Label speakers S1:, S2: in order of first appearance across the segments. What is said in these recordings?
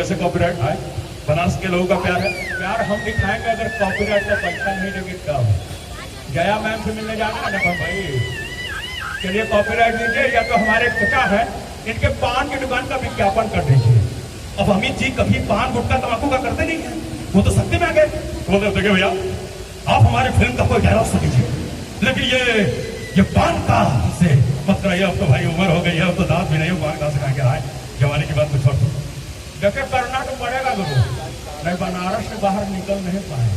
S1: से कॉपीराइट आए, बनारस के लोगों का प्यार है, प्यार हम दिखाएंगे। अगर कॉपीराइट का पैसा नहीं देंगे क्या हो? गया मैम से मिलने जाना है ना भाई, चलिए कॉपीराइट दीजिए, या तो हमारे चचा है इनके पान की दुकान का विज्ञापन कर दीजिए। अब अमित जी कभी पान गुटखा तंबाकू का करते नहीं है, वो तो सत्य में आ गए। बोल रहे देखिए भैया आप हमारी फिल्म का कोई डायलॉग सुन लीजिए, लेकिन ये पान का से मत कराइए, अब तो भाई उम्र हो गई है, अब तो दांत भी नहीं हो, पान का से खा के जवानी की बात को छोड़ दो। देखिए करना तो पड़ेगा गुरु, नहीं बनारस से बाहर निकल नहीं पाए।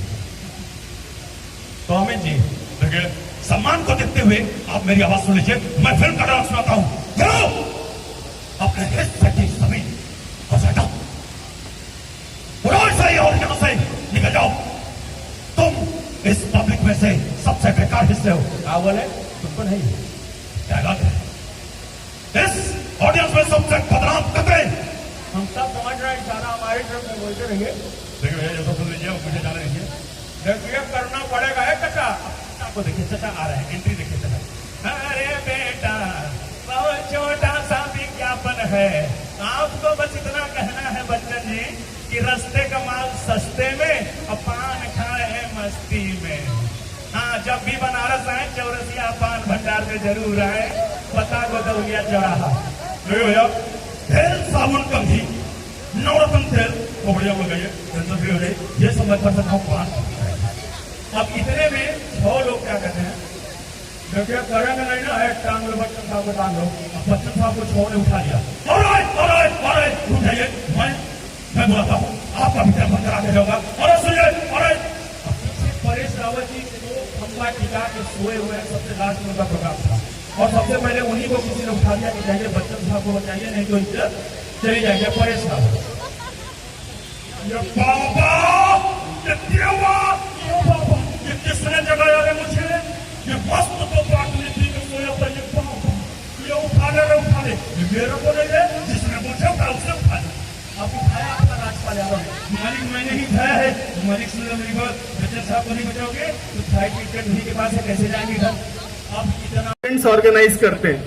S1: तो अमित जी देखिए सम्मान को देखते हुए आप मेरी आवाज सुन लीजिए, मैं फिल्म का डायलॉग सुनाता हूं। अपने हिस्से की जमीन को हटाओ और यहां से निकल जाओ, तुम इस पब्लिक में से सबसे बेकार हिस्से हो। क्या बोले? तुमको नहीं डायलॉग है, इस ऑडियंस में सबसे बदनाम कतरे। हम सब समझ रहे हैं, सारा हमारी तरफ में बोलते रहिए। देखिए ये सब सुन लीजिए, मुझे जाने दीजिए। देखिए करना पड़ेगा है चचा, आपको देखिए चचा आ रहे हैं, एंट्री देखिए चचा। अरे बेटा बहुत छोटा सा विज्ञापन है, आपको बस इतना कहना है बच्चन जी कि रस्ते का माल सस्ते में और पान खाए हैं मस्ती में। हाँ जब भी बनारस आए चौरसिया पान भंडार में जरूर आए, पता गोदौलिया चौराहा। भैया तेल साबुन का घी नवरत्न तेल वो बढ़िया हो गई है, ये सब मैं कर सकता हूँ पान। अब इतने में 6 लोग क्या कहते हैं, देखिए करेंगे नहीं ना, है टांग लो बच्चन साहब को, टांग लो। बच्चन साहब को 6 ने उठा लिया, उठ जाइए, मैं बुलाता हूँ, आपका भी बंद करा के जाऊंगा। और सुनिए, और परेश रावत जी को खंबा टिका के सोए हुए हैं, सबसे लास्ट में उनका प्रोग्राम था, और सबसे पहले उन्हीं को किसी ने उठा दिया कि जाइए बच्चन साहब को बचाइए, नहीं तो इज्जत चली जाएगी। परेश रावत ये किसने जगाया है मुझे, ये मस्त तो पाटलिपि में सोया पर ये उठा ले, मेरे को नहीं ले, जिसने मुझे उठा उसने उठा ले। अब उठाया आपका राजपाल यादव, मालिक मैंने ही उठाया है। मालिक सुन लो मेरी बात, बच्चन साहब को नहीं बचाओगे तो फ्लाइट टिकट उन्हीं के पास है, कैसे जाएंगे घर? आप इतना
S2: ऑर्गेनाइज करते हैं।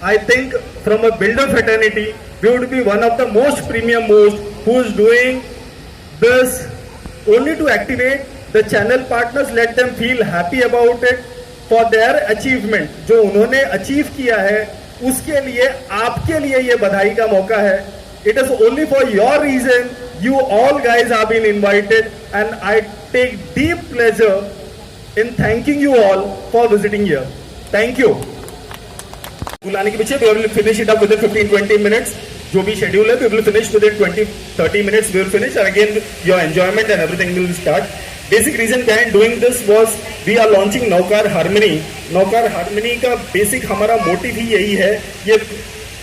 S2: I think from a builder fraternity, we would be one of the most premium who is doing this only to activate the channel partners, let them feel happy about it for their achievement. जो उन्होंने achieve किया है उसके लिए आपके लिए ये बधाई का मौका है. It is only for your reason you all guys have been invited, and I take deep pleasure in thanking you all for visiting here. Thank you. बुलाने के पीछे we will finish it up within 15-20 minutes. जो भी schedule है we will finish within 20-30 minutes. We will finish, and again your enjoyment and everything will start. Basic reason behind doing this was we are launching Naukar Harmony. Naukar Harmony का basic हमारा motive ही यही है, ये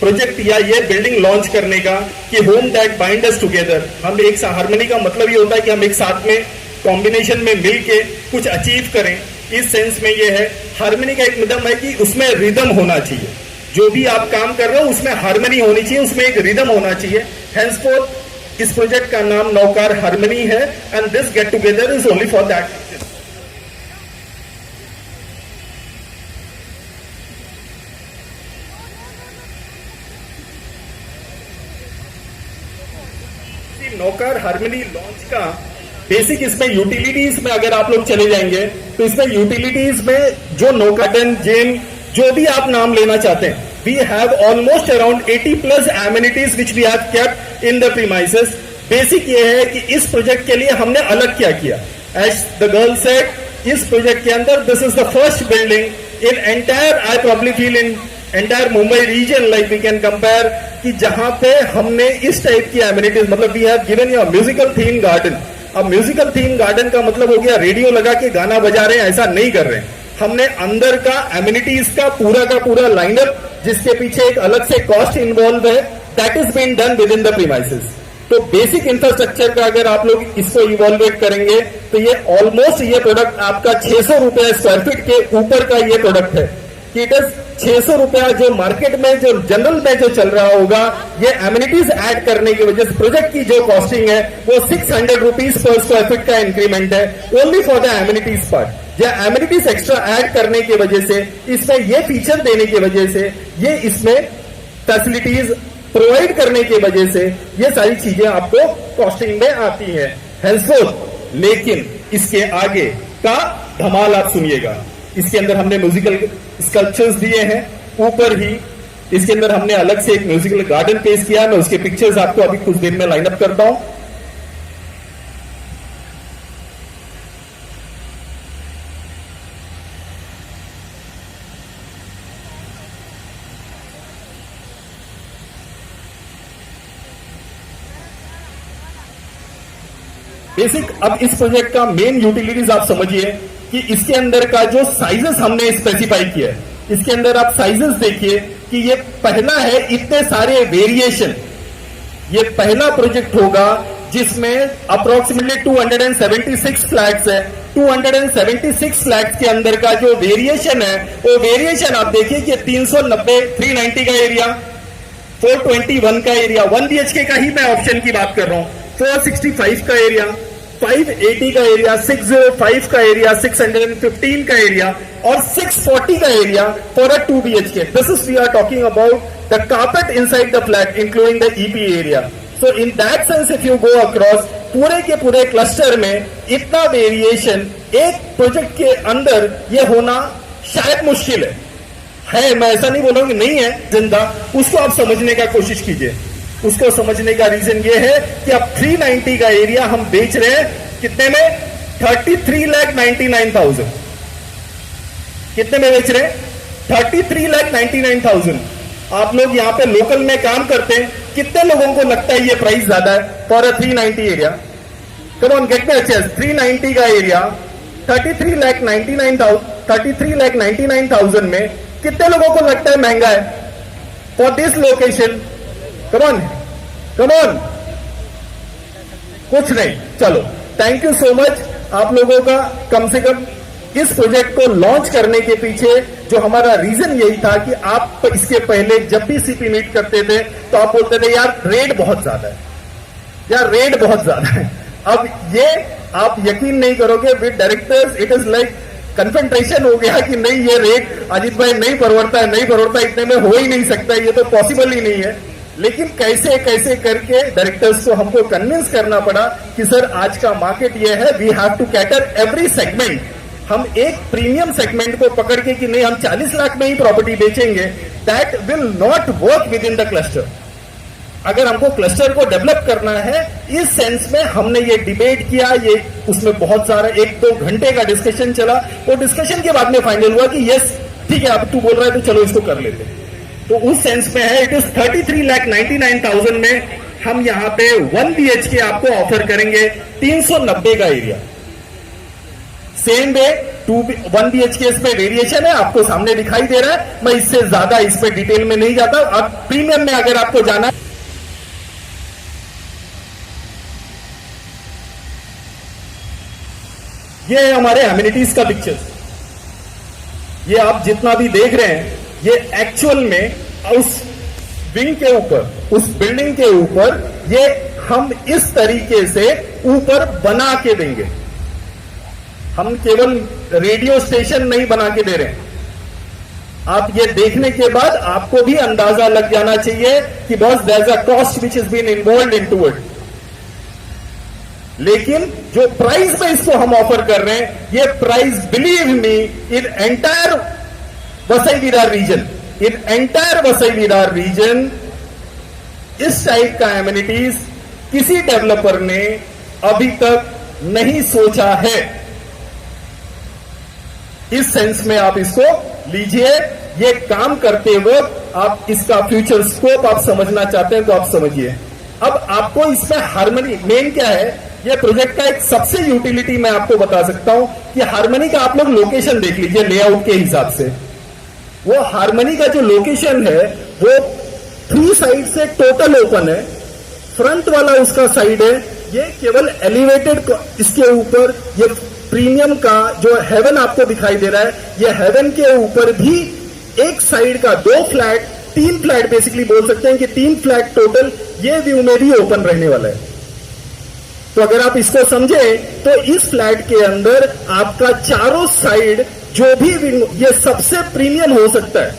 S2: project या ये building launch करने का, कि home that bind us together. हम एक हार्मनी का मतलब ये होता है कि हम एक साथ में कॉम्बिनेशन में मिल के कुछ अचीव करें. इस सेंस में ये है. हार्मनी का एक मतलब है कि उसमें रिदम होना चाहिए. जो भी आप काम कर रहे हो उसमें हार्मनी होनी चाहिए, उसमें एक रिदम होना चाहिए. हेंसफोर्थ इस प्रोजेक्ट का नाम नौकार हार्मनी है, and this get together is only for that. नौकार harmony launch का बेसिक इसमें यूटिलिटीज में अगर आप लोग चले जाएंगे तो इसमें यूटिलिटीज में जो नौकाटन जिम जो भी आप नाम लेना चाहते हैं, we have almost around 80+ amenities which we have kept in the premises. Basic ये है कि इस प्रोजेक्ट के लिए हमने अलग क्या किया. As the girl said, इस प्रोजेक्ट के अंदर this is the first building in entire, I probably feel in entire Mumbai region, like we can compare, कि जहां पे हमने इस टाइप की amenities, मतलब we have given you a musical theme garden. अब म्यूजिकल थीम गार्डन का मतलब हो गया रेडियो लगा के गाना बजा रहे हैं, ऐसा नहीं कर रहे हैं. हमने अंदर का एमिनिटीज का पूरा लाइनअप, जिसके पीछे एक अलग से कॉस्ट इन्वॉल्व है, that is been done within the premises. तो बेसिक इंफ्रास्ट्रक्चर का अगर आप लोग इसको इवॉल्वेट करेंगे तो ये ऑलमोस्ट ये प्रोडक्ट आपका 600 रुपया स्क्वायर फीट के ऊपर का ये प्रोडक्ट है. कि इट इज 600 रुपया जो मार्केट में जो जनरल में जो चल रहा होगा, ये एमिनिटीज ऐड करने की वजह से प्रोजेक्ट की जो कॉस्टिंग है वो 600 रुपीज पर स्क्वायर फीट का इंक्रीमेंट है, only for the amenities part. या एमिनिटीज एक्स्ट्रा ऐड करने की वजह से, इसमें ये फीचर देने की वजह से, ये इसमें फैसिलिटीज प्रोवाइड करने की वजह से ये सारी चीजें आपको कॉस्टिंग में आती हैं। हेल्पफुल, लेकिन इसके आगे का धमाल आप सुनिएगा। इसके अंदर हमने म्यूजिकल स्कल्पचर्स दिए हैं, ऊपर ही इसके अंदर हमने अलग से एक म्यूजिकल गार्डन पेश किया। मैं उसके पिक्चर्स आपको अभी कुछ देर में लाइन अप करता हूं। बेसिक, अब इस प्रोजेक्ट का मेन यूटिलिटीज आप समझिए कि इसके अंदर का जो साइजेस हमने स्पेसिफाई किया है, इसके अंदर आप साइजेस देखिए कि ये पहला है इतने सारे वेरिएशन। ये पहला प्रोजेक्ट होगा जिसमें अप्रोक्सीमेटली 276 फ्लैट्स है। 276 फ्लैट्स के अंदर का जो वेरिएशन है, वो वेरिएशन आप देखिए कि 390, 390 का एरिया, 421 का एरिया, 1 BHK का ही मैं ऑप्शन की बात कर रहा हूं, 465 का एरिया, 580 का एरिया, 605 का एरिया, 615 का एरिया और 640 का area for a 2 BHK. This is we are talking about the carpet inside the flat including the EP area. So in that sense if you go across, पूरे के पूरे cluster में इतना variation एक project के अंदर ये होना शायद मुश्किल है। मैं ऐसा नहीं बोल रहा हूं कि नहीं है, जिंदा उसको आप समझने का कोशिश कीजिए। उसको समझने का रीजन ये है कि अब 390 का एरिया हम बेच रहे हैं कितने में? 33,99,000। कितने में बेच रहे हैं? 33,99,000। आप लोग यहां पे लोकल में काम करते हैं, कितने लोगों को लगता है ये प्राइस ज्यादा है for a 390 area? Come on, get me a chess. 390 का एरिया 33,99,000 में कितने लोगों को लगता है महंगा है for this location? Come on come on, कुछ नहीं। चलो, थैंक यू सो मच आप लोगों का। कम से कम इस प्रोजेक्ट को लॉन्च करने के पीछे जो हमारा रीजन यही था कि आप इसके पहले जब भी सीपी मीट करते थे तो आप बोलते थे यार रेट बहुत ज्यादा है, यार रेट बहुत ज्यादा है। अब ये आप यकीन नहीं करोगे, with directors it is like confrontation हो गया कि नहीं ये रेट अजीत भाई नहीं परवड़ता है, नहीं परवड़ता, इतने में हो ही नहीं सकता, ये तो पॉसिबल ही नहीं है। लेकिन कैसे कैसे करके डायरेक्टर्स को हमको कन्विंस करना पड़ा कि सर आज का मार्केट ये है, we have to cater every segment. हम एक प्रीमियम सेगमेंट को पकड़ के कि नहीं हम 40 लाख में ही प्रॉपर्टी बेचेंगे, that will not work with in the cluster. अगर हमको क्लस्टर को डेवलप करना है इस सेंस में हमने ये डिबेट किया, ये उसमें बहुत सारा 1-2 घंटे का डिस्कशन चला। वो डिस्कशन के बाद में फाइनल हुआ कि यस ठीक है, अब तू बोल रहा है तो चलो इसको कर लेते। तो उस सेंस में है, इट इज 33,99,000 में हम यहां पे 1 BHK आपको ऑफर करेंगे 390 का एरिया। सेम वे 1 BHK इसमें वेरिएशन है, आपको सामने दिखाई दे रहा है। मैं इससे ज्यादा इसमें डिटेल में नहीं जाता। अब प्रीमियम में अगर आपको जाना, ये है हमारे एमिनिटीज का पिक्चर। ये आप जितना भी देख रहे हैं ये एक्चुअल में उस विंग के ऊपर, उस बिल्डिंग के ऊपर ये हम इस तरीके से ऊपर बना के देंगे। हम केवल रेडियो स्टेशन नहीं बना के दे रहे हैं। आप ये देखने के बाद आपको भी अंदाजा लग जाना चाहिए कि boss there is a cost which is been involved into it. लेकिन जो प्राइस में इसको हम ऑफर कर रहे हैं, ये price believe me in entire Vasai Virar region, in entire Vasai Virar region इस टाइप का एमिनिटीज किसी डेवलपर ने अभी तक नहीं सोचा है। इस सेंस में आप इसको लीजिए। ये काम करते वक्त आप इसका फ्यूचर स्कोप आप समझना चाहते हैं तो आप समझिए। अब आपको इसमें हार्मनी मेन क्या है, ये प्रोजेक्ट का एक सबसे यूटिलिटी मैं आपको बता सकता हूं कि हार्मनी का आप लोग लोकेशन देख लीजिए लेआउट के हिसाब से। वो हार्मनी का जो लोकेशन है वो 3 साइड से टोटल ओपन है। फ्रंट वाला उसका साइड है, ये केवल एलिवेटेड, इसके ऊपर ये प्रीमियम का जो हेवन आपको दिखाई दे रहा है, ये हेवन के ऊपर भी एक साइड का 2 फ्लैट, 3 फ्लैट बेसिकली बोल सकते हैं कि 3 फ्लैट टोटल ये व्यू में भी ओपन रहने वाला है। तो अगर आप इसको समझे तो इस फ्लैट के अंदर आपका चारों साइड जो भी विंग, ये सबसे प्रीमियम हो सकता है।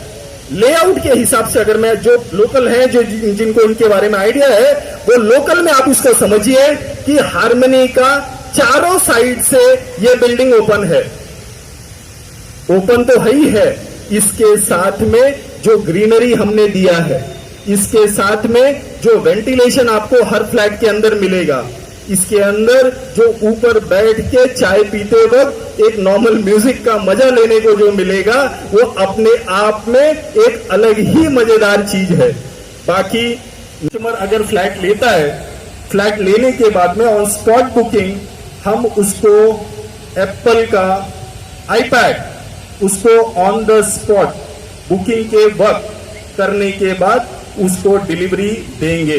S2: लेआउट के हिसाब से, अगर मैं जो लोकल है, जो जिनको इनके बारे में आइडिया है, वो लोकल में आप इसको समझिए कि हार्मनी का चारों साइड से ये बिल्डिंग ओपन है। ओपन तो है ही है, इसके साथ में जो ग्रीनरी हमने दिया है, इसके साथ में जो वेंटिलेशन आपको हर फ्लैट के अंदर मिलेगा, इसके अंदर जो ऊपर बैठ के चाय पीते वक्त एक नॉर्मल म्यूजिक का मजा लेने को जो मिलेगा, वो अपने आप में एक अलग ही मजेदार चीज है। बाकी कस्टमर अगर फ्लैट लेता है, फ्लैट लेने के बाद में ऑन स्पॉट बुकिंग हम उसको एप्पल का आईपैड उसको ऑन द स्पॉट बुकिंग के वक्त करने के बाद उसको डिलीवरी देंगे,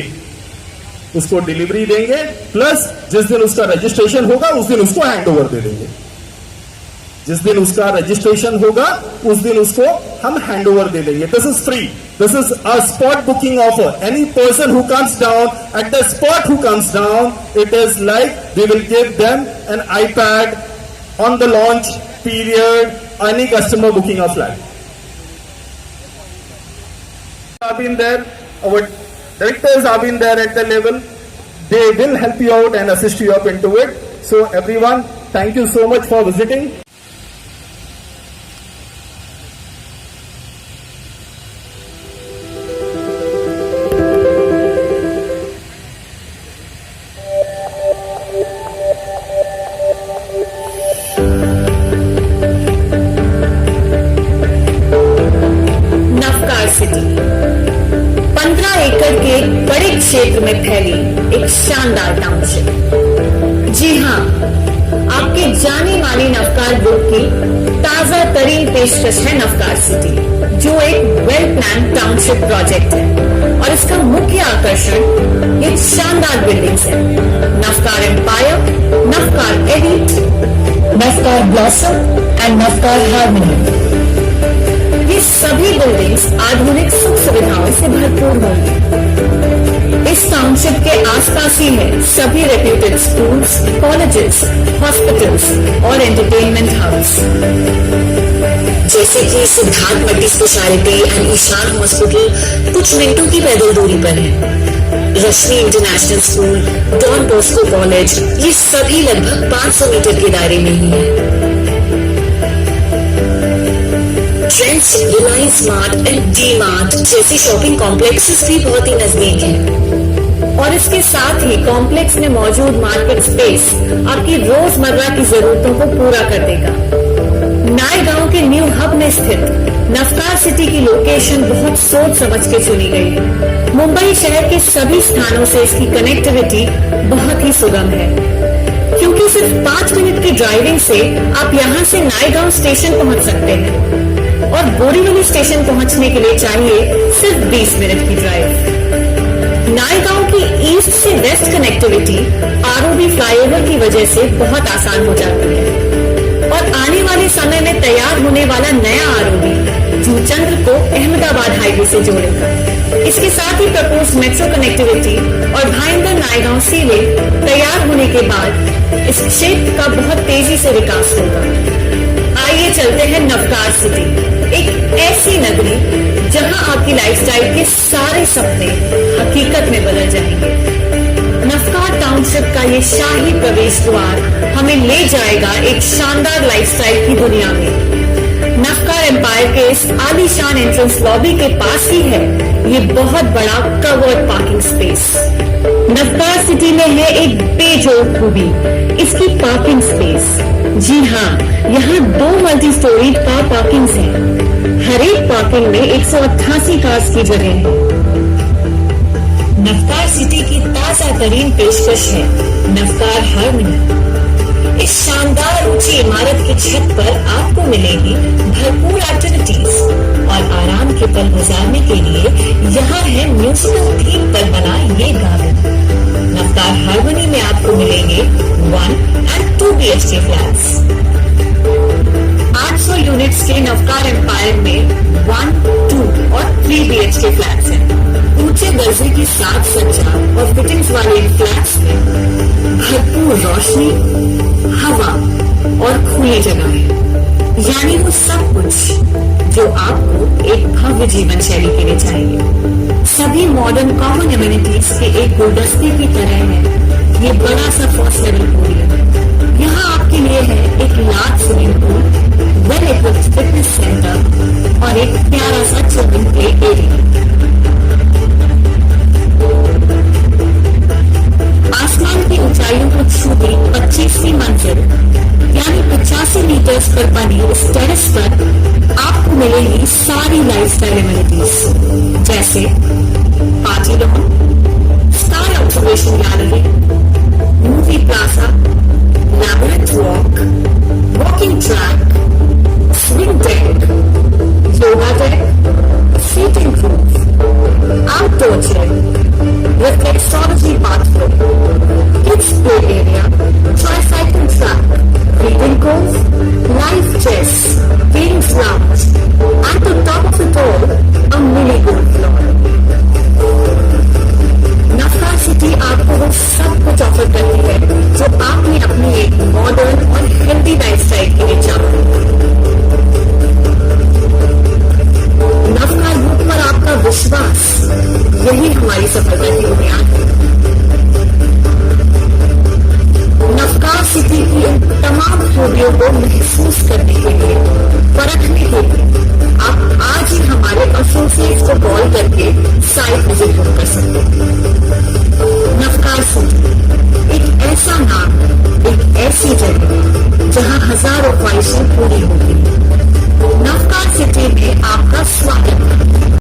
S2: प्लस जिस दिन उसका रजिस्ट्रेशन होगा उस दिन उसको हैंड ओवर दे देंगे। जिस दिन उसका रजिस्ट्रेशन होगा उस दिन उसको हम हैंड ओवर दे देंगे। This is free, this is a spot booking offer. Any person who comes down at the spot who comes down, it is like we will give them an iPad on the launch period, any customer booking a flat. Have been there, our directors have been there at the level. They will help you out and assist you up into it. So everyone, thank you so much for visiting.
S3: Navkar city 15 एकड़ के एक बड़े क्षेत्र में फैली एक शानदार township. जी हाँ, आपके जाने माने नवकार ग्रुप की ताजा तरीन पेशकश है नवकार सिटी, जो एक वेल प्लान टाउनशिप प्रोजेक्ट है और इसका मुख्य आकर्षण ये शानदार बिल्डिंग्स है। Navkar empire, Navkar elite, Navkar blossom and Navkar harmony, ये सभी बिल्डिंग्स आधुनिक सुख सुविधाओं से भरपूर होंगी। इस टाउनशिप के आसपास ही है सभी रेप्यूटेड स्कूल्स, कॉलेजेस, हॉस्पिटल्स और एंटरटेनमेंट हाउस, जैसे कि Siddharth multi specialty and Ishan hospital कुछ मिनटों की पैदल दूरी पर है। Rashmi international school, Don Bosco college, ये सभी लगभग 500 मीटर के दायरे में ही है। Trends, Reliance smart and D mart जैसे शॉपिंग कॉम्प्लेक्सेस भी बहुत ही नजदीक हैं। और इसके साथ ही कॉम्प्लेक्स में मौजूद मार्केट स्पेस आपकी रोजमर्रा की जरूरतों को पूरा कर देगा। नायगांव के न्यू हब में स्थित नवकार सिटी की लोकेशन बहुत सोच समझ के चुनी गई है। मुंबई शहर के सभी स्थानों से इसकी कनेक्टिविटी बहुत ही सुगम है, क्योंकि सिर्फ 5 मिनट की ड्राइविंग से आप यहाँ से नायगांव स्टेशन पहुँच सकते हैं और बोरीवली स्टेशन पहुंचने के लिए चाहिए सिर्फ 20 मिनट की ड्राइव। नायगांव की ईस्ट से वेस्ट कनेक्टिविटी आरओबी फ्लाईओवर की वजह से बहुत आसान हो जाती है और आने वाले समय में तैयार होने वाला नया आरओबी जूचंद्र को अहमदाबाद हाईवे से जोड़ेगा। इसके साथ ही प्रपोज मेट्रो कनेक्टिविटी और भाईंदर नायगांव सी लिंक तैयार होने के बाद इस क्षेत्र का बहुत तेजी से विकास होगा। आइए चलते हैं नवकार सिटी, एक ऐसी नगरी जहां आपकी लाइफस्टाइल के सारे सपने हकीकत में बदल जाएंगे। नवकार टाउनशिप का ये शाही प्रवेश द्वार हमें ले जाएगा एक शानदार लाइफस्टाइल की दुनिया में। नवकार एम्पायर के इस आलीशान एंट्रेंस लॉबी के पास ही है ये बहुत बड़ा covered parking space. Navkar city में है एक बेजोड़ खूबी, इसकी पार्किंग स्पेस। जी हाँ, यहाँ 2 मल्टी स्टोरी कार पार्किंग हैं। हर एक पार्किंग में 188 कार्स की जगह है। नवकार सिटी की ताजा तरीन पेशकश है नवकार हार्मनी। इस शानदार ऊंची इमारत की छत पर आपको मिलेगी भरपूर एक्टिविटीज और आराम के पल गुजारने के लिए यहाँ है म्यूजिकल थीम पर बना ये गार्डन। नवकार हार्मनी में आपको मिलेंगे 1 and 2 BHK फ्लैट्स। 800 यूनिट्स के नवकार एम्पायर में 1, 2 और 3 BHK फ्लैट्स हैं। ऊंचे दर्जे की साज सज्जा और फिटिंग्स वाले इन फ्लैट्स में भरपूर रोशनी, हवा और खुली जगह है, यानी वो सब कुछ जो आपको एक भव्य जीवन शैली के लिए चाहिए। सभी मॉडर्न कॉमन एमिनिटीज के एक गुलदस्ते की तरह है ये बड़ा सा फर्स्ट लेवल पूल है। यहाँ आपके लिए है एक large swimming pool, well equipped fitness centre और एक प्यारा सा चिल्ड्रन प्ले एरिया। आसमान की ऊंचाइयों को छूती 25वीं मंजिल यानी 85 मीटर्स पर बनी इस टेरेस पर आपको मिलेगी सारी लाइफस्टाइल एमिनिटीज जैसे party lawn, sky observation gallery, movie plaza, labyrinth walk, walking track, swing deck, yoga deck, seating roof, outdoor gym, reflexology bathroom, kids play area, tricycle track, reading cove, live chess, games lounge, and to top of it all, a mini golf floor. नफका city आपको वो सब कुछ offer करती है जो आपने अपनी एक मॉडर्न और हेल्दी लाइफस्टाइल के लिए चाहा। नफका यूथ पर आपका विश्वास यही हमारी सफलता की बुनियाद है। नफका सिटी की तमाम खूबियों को महसूस करने के लिए, परखने के लिए आप आज ही हमारे एसोसिएट्स को कॉल करके साइट विजिट कर सकते हैं। नफका सिटी एक ऐसा नाम, एक ऐसी जगह जहां हजारों ख्वाहिशें पूरी होती हैं। नफका सिटी में आपका स्वागत है।